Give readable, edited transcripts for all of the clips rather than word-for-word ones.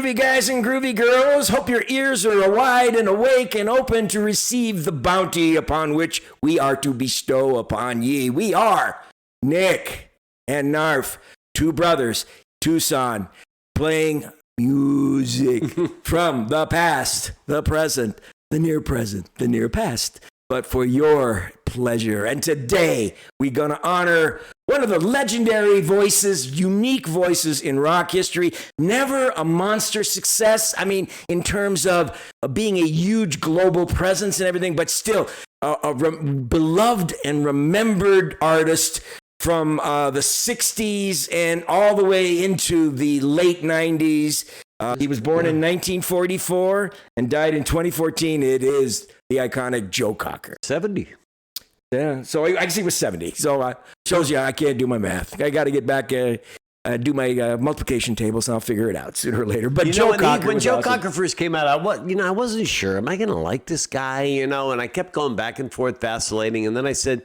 groovy guys and groovy girls. Hope your ears are wide and awake and open to receive the bounty upon which we are to bestow upon ye. We are Nick and Knarf, two brothers, Tucson, playing music from the past, the present, the near past, but for your pleasure. And today we're going to honor one of the legendary voices, unique voices in rock history. Never a monster success. I mean, in terms of being a huge global presence and everything, but still a beloved and remembered artist from the 60s and all the way into the late 90s. He was born in 1944 and died in 2014. It is the iconic Joe Cocker. 70. Yeah, so I guess he was 70. So shows you I can't do my math. I got to get back, do my multiplication tables, and I'll figure it out sooner or later. But Joe Cocker, when Joe Cocker first came out, I wasn't sure. Am I going to like this guy? And I kept going back and forth, vacillating. And then I said,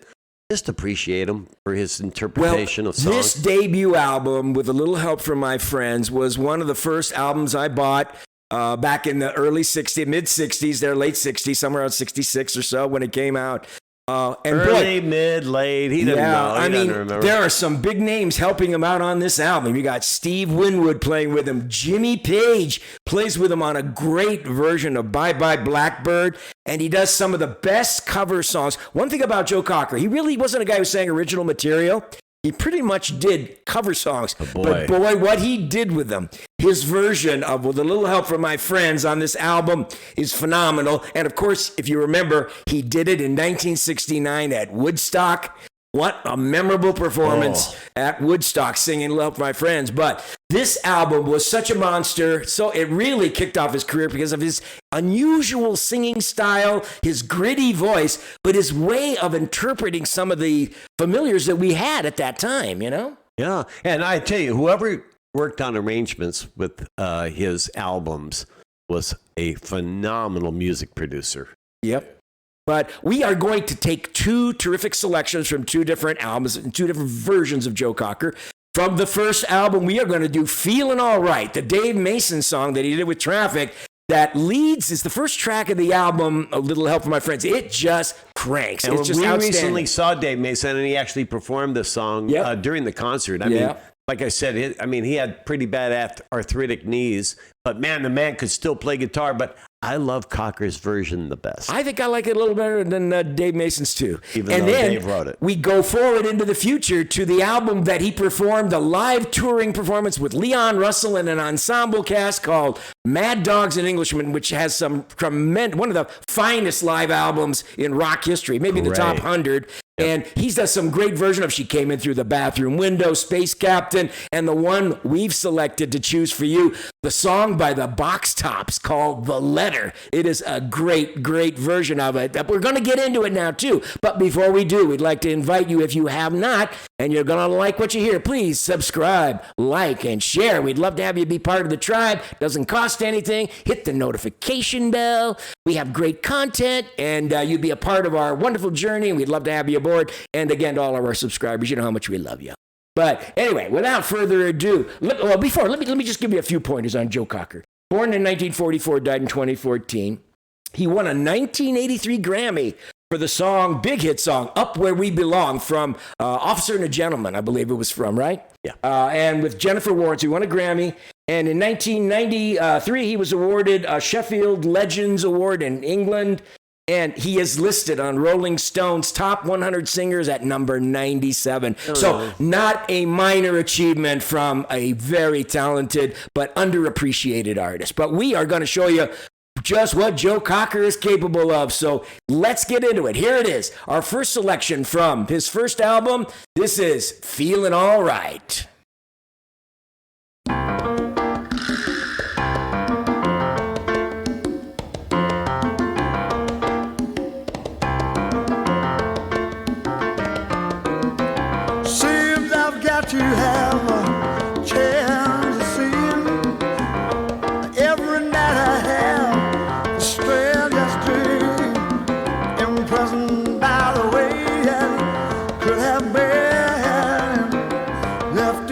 just appreciate him for his interpretation of songs. This debut album, with a little help from my friends, was one of the first albums I bought back in the early 60s, mid 60s, their late 60s, somewhere around 66 or so when it came out. And early, mid, late, he doesn't know. He doesn't remember. There are some big names helping him out on this album. You got Steve Winwood playing with him. Jimmy Page plays with him on a great version of Bye Bye Blackbird, and he does some of the best cover songs. One thing about Joe Cocker, he really wasn't a guy who sang original material. He pretty much did cover songs. But boy, what he did with them. His version of With a Little Help from My Friends on this album is phenomenal. And of course, if you remember, he did it in 1969 at Woodstock. What a memorable performance at Woodstock, singing Love My Friends. But this album was such a monster, so it really kicked off his career because of his unusual singing style, his gritty voice, but his way of interpreting some of the familiars that we had at that time, you know? Yeah, and I tell you, whoever worked on arrangements with his albums was a phenomenal music producer. Yep. But we are going to take two terrific selections from two different albums and two different versions of Joe Cocker. From the first album, we are going to do Feelin Alright, the Dave Mason song that he did with Traffic that leads, is the first track of the album, A Little Help from My Friends. It just cranks. And it's just we outstanding. recently saw Dave Mason, and he actually performed the song during the concert. I mean, like I said, he had pretty bad arthritic knees, but man, the man could still play guitar. But I love Cocker's version the best. I think I like it a little better than Dave Mason's too. Even though Dave wrote it. We go forward into the future to the album that he performed, a live touring performance with Leon Russell and an ensemble cast called Mad Dogs and Englishmen, which has some tremendous, one of the finest live albums in rock history, maybe the top 100. Yep. And he's done some great version of She Came In Through the Bathroom Window, Space Captain, and the one we've selected to choose for you, the song by the Box Tops called The Letter. It is a great, great version of it. We're going to get into it now, too. But before we do, we'd like to invite you, if you have not, and you're going to like what you hear, please subscribe, like, and share. We'd love to have you be part of the tribe. Doesn't cost anything. Hit the notification bell. We have great content, and you'd be a part of our wonderful journey, and we'd love to have you aboard. And again, to all of our subscribers, you know how much we love you. But anyway, without further ado, let me just give you a few pointers on Joe Cocker. Born in 1944, died in 2014. He won a 1983 Grammy for the song, big hit song, Up Where We Belong, from Officer and a Gentleman, I believe it was from, right? Yeah. And with Jennifer Warnes, he won a Grammy. And in 1993, he was awarded a Sheffield Legends Award in England. And he is listed on Rolling Stone's top 100 singers at number 97. So not a minor achievement from a very talented but underappreciated artist. But we are going to show you just what Joe Cocker is capable of. So let's get into it. Here it is. Our first selection from his first album. This is Feelin Alright. To have a chance to see him every night. I have the strangest dream, imprisoned by the way I could have been left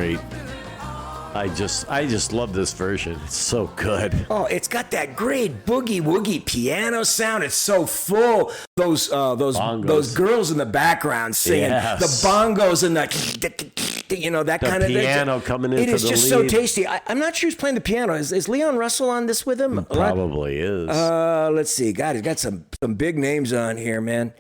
great. I just love this version. It's so good. Oh, it's got that great boogie woogie piano sound. It's so full. Those girls in the background singing, yes. the bongos and that kind of thing. The piano coming in for the lead. It is just so tasty. I'm not sure who's playing the piano. Is Leon Russell on this with him? Probably is. Let's see. God, he's got some big names on here, man.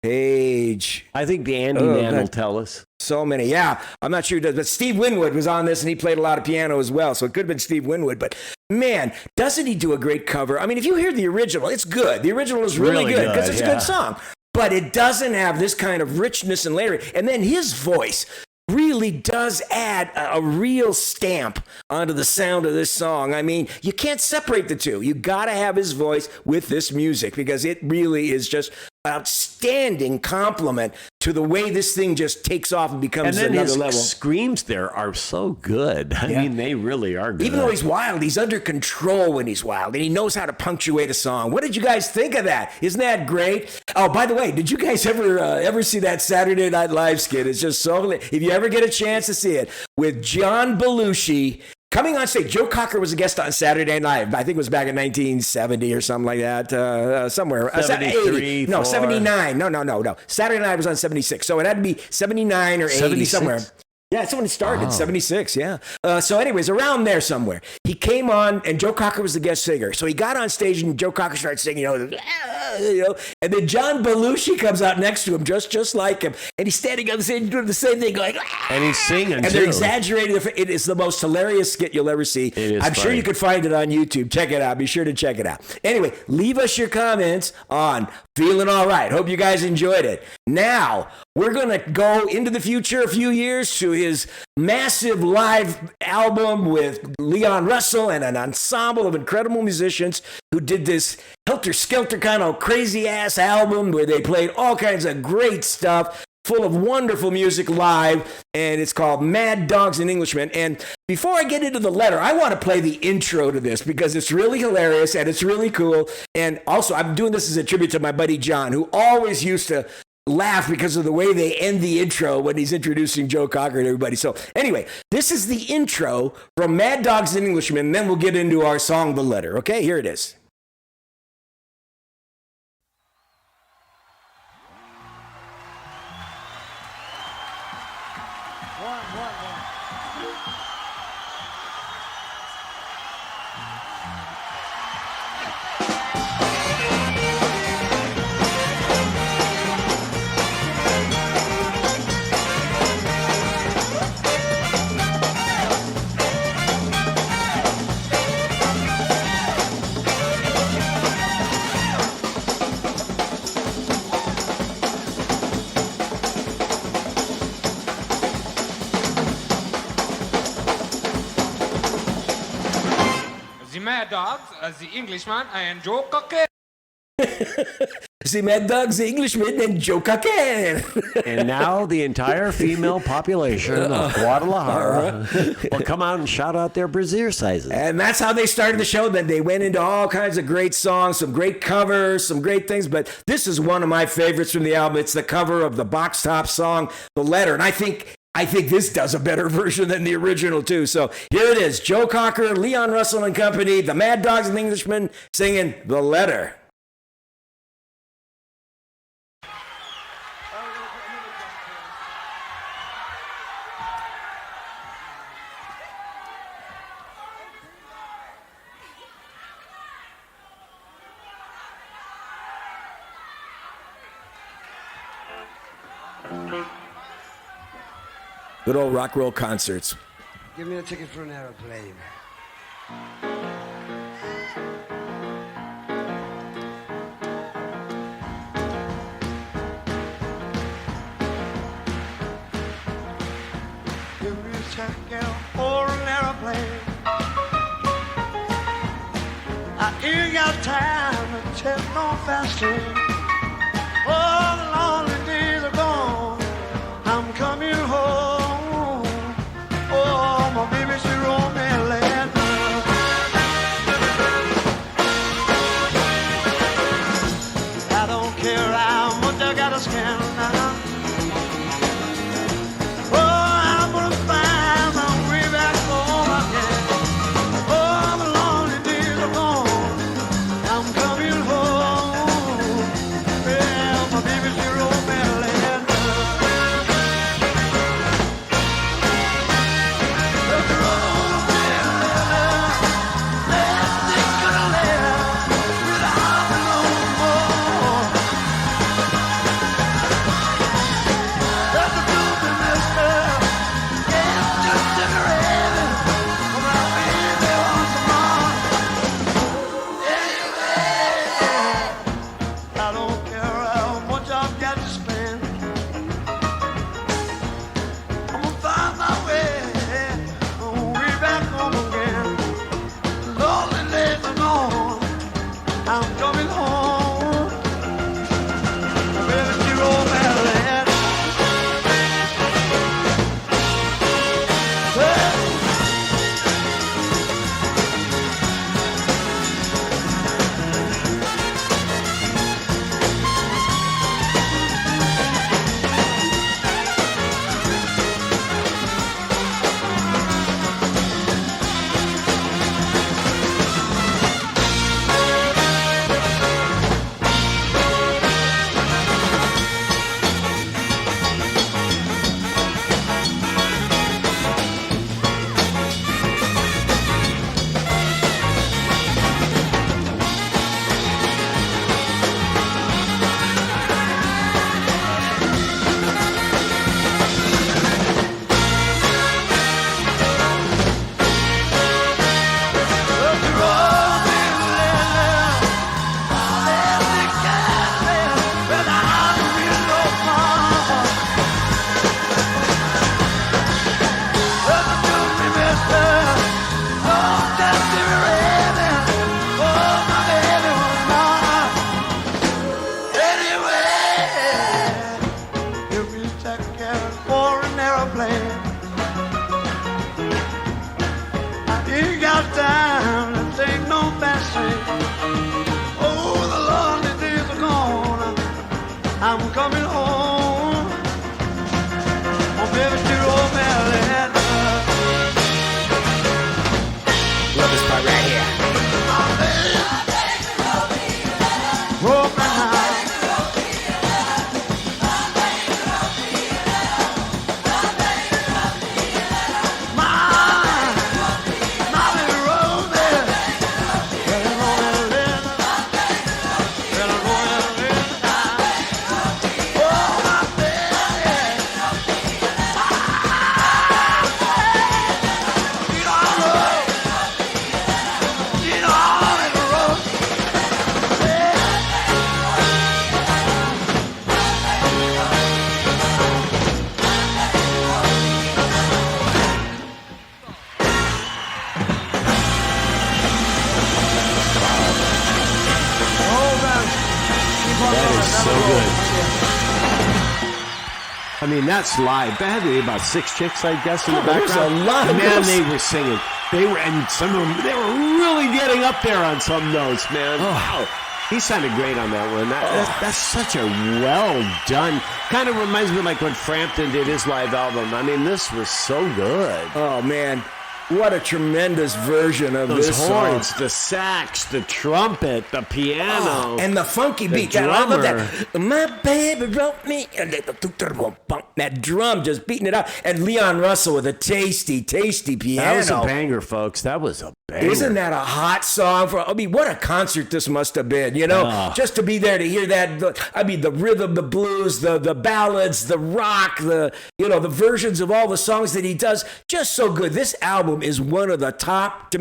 Page. I think the Andy man will tell us. So many. Yeah, I'm not sure who does, but Steve Winwood was on this and he played a lot of piano as well. So it could have been Steve Winwood, but man, doesn't he do a great cover? I mean, if you hear the original, it's good. The original is really good because it's a good song, but it doesn't have this kind of richness and layering. And then his voice really does add a real stamp onto the sound of this song. I mean, you can't separate the two. You got to have his voice with this music because it really is just outstanding compliment to the way this thing just takes off and becomes another level. His screams there are so good. I mean, they really are good. Even though he's wild, he's under control when he's wild, and he knows how to punctuate a song. What did you guys think of that? Isn't that great? Oh, by the way, did you guys ever see that Saturday Night Live skit? It's just so. If you ever get a chance to see it, with John Belushi coming on stage. Joe Cocker was a guest on Saturday Night. I think it was back in 1970 or something like that, somewhere. 73, 79. No. Saturday Night was on 76. So it had to be 79 or 80 76? somewhere. Yeah, it's when it started, 76, yeah. So anyways, around there somewhere. He came on, and Joe Cocker was the guest singer. So he got on stage, and Joe Cocker started singing, and then John Belushi comes out next to him, just like him. And he's standing on the stage doing the same thing, going, and he's singing, and they're exaggerating. It is the most hilarious skit you'll ever see. I'm sure you could find it on YouTube. Check it out. Be sure to check it out. Anyway, leave us your comments on Feelin Alright. Hope you guys enjoyed it. Now, we're going to go into the future a few years to his massive live album with Leon Russell and an ensemble of incredible musicians who did this helter-skelter kind of crazy-ass album where they played all kinds of great stuff, full of wonderful music live, and it's called Mad Dogs and Englishmen. And before I get into the letter, I want to play the intro to this because it's really hilarious and it's really cool. And also, I'm doing this as a tribute to my buddy John, who always used to laugh because of the way they end the intro when he's introducing Joe Cocker to everybody. So anyway, this is the intro from Mad Dogs and Englishmen, and then we'll get into our song, The Letter. Okay, here it is. Mad Dogs, the Englishman, and Joe Cocker. The Mad Dogs, the Englishmen, and Joe Cocker. And now the entire female population of Guadalajara will come out and shout out their brassiere sizes. And that's how they started the show. Then they went into all kinds of great songs, some great covers, some great things. But this is one of my favorites from the album. It's the cover of the Box Top song, The Letter. And I think this does a better version than the original, too. So here it is. Joe Cocker, Leon Russell and Company, the Mad Dogs and Englishmen singing The Letter. Good old rock roll concerts. Give me a ticket for an aeroplane. Give me a ticket for an aeroplane. I ain't got time to take no faster. Oh, the lonely days are gone. I'm coming home. Oh, my baby, she wrote me a letter. I don't care how much I gotta spend now. Oh, I'm gonna find my I'm coming home. Oh, baby, to old Maryland. Love this part right here. Oh, my heart. I mean, that's live. That had to be about 6 chicks, I guess, in the There's background. a lot of Man, girls. they were singing. And some of them, they were really getting up there on some notes, man. Wow. He sounded great on that one. That's such a well done. Kind of reminds me like when Frampton did his live album. I mean, this was so good. Oh, man. What a tremendous version of Those this horns, song. the sax, the trumpet, the piano. And the funky beat. The I love drummer. that. My baby wrote me. And that drum just beating it out. And Leon Russell with a tasty, tasty piano. That was a banger, folks. That was a banger. Isn't that a hot song? I mean, what a concert this must have been, you know? Just to be there to hear that. I mean, the rhythm, the blues, the ballads, the rock, the versions of all the songs that he does. Just so good. This album is one of the top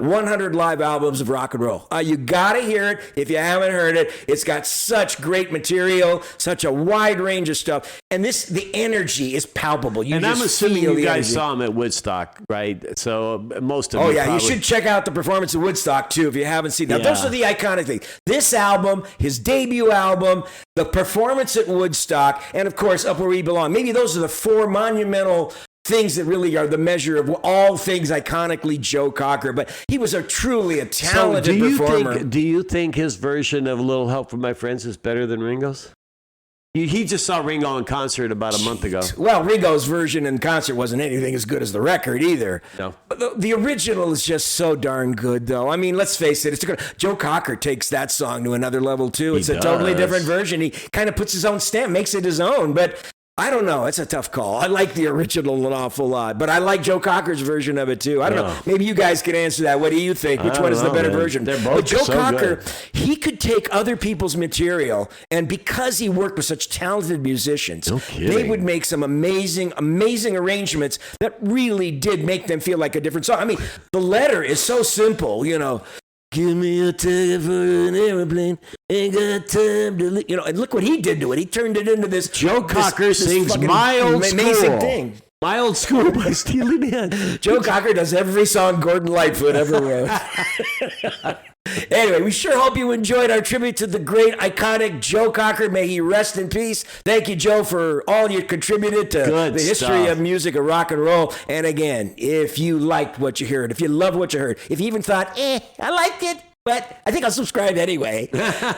100 live albums of rock and roll. You got to hear it if you haven't heard it. It's got such great material, such a wide range of stuff. And the energy is palpable. And I'm assuming you guys saw him at Woodstock, right? So most of you you should check out the performance at Woodstock, too, if you haven't seen that. Those are the iconic things. This album, his debut album, the performance at Woodstock, and, of course, Up Where We Belong. Maybe those are the 4 monumental things that really are the measure of all things iconically Joe Cocker. But he was truly a talented performer. Do you think his version of A Little Help from My Friends is better than Ringo's? He just saw Ringo in concert about a month ago. Well, Ringo's version in concert wasn't anything as good as the record either. No. But the original is just so darn good, though. I mean, let's face it. Joe Cocker takes that song to another level, too. It's a totally different version. He kind of puts his own stamp, makes it his own. But I don't know. It's a tough call. I like the original an awful lot, but I like Joe Cocker's version of it too. I don't know. Maybe you guys can answer that. What do you think? Which one is the better version? They're both but Joe so Cocker, good. he could take other people's material, and because he worked with such talented musicians, they would make some amazing, amazing arrangements that really did make them feel like a different song. I mean, the letter is so simple, you know. Give me a ticket for an airplane. Ain't got time to, and look what he did to it. He turned it into this. Joe Cocker sings My Old amazing School. Thing. My Old School by Steely Dan. Joe Cocker does every song Gordon Lightfoot ever wrote. Anyway, we sure hope you enjoyed our tribute to the great, iconic Joe Cocker. May he rest in peace. Thank you, Joe, for all you contributed to the history of music of rock and roll. And again, if you liked what you heard, if you loved what you heard, if you even thought, I liked it, but I think I'll subscribe anyway.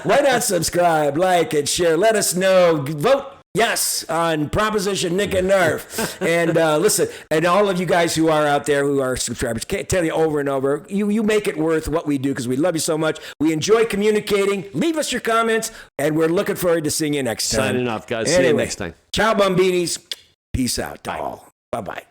Why not subscribe, like, and share? Let us know. Vote yes on Proposition Nick and Knarf. And listen, and all of you guys who are out there who are subscribers, can't tell you over and over, you make it worth what we do because we love you so much. We enjoy communicating. Leave us your comments, and we're looking forward to seeing you next time. Signing off, guys. Anyway, See you next time. Ciao, Bambinis. Peace out to all. Bye-bye.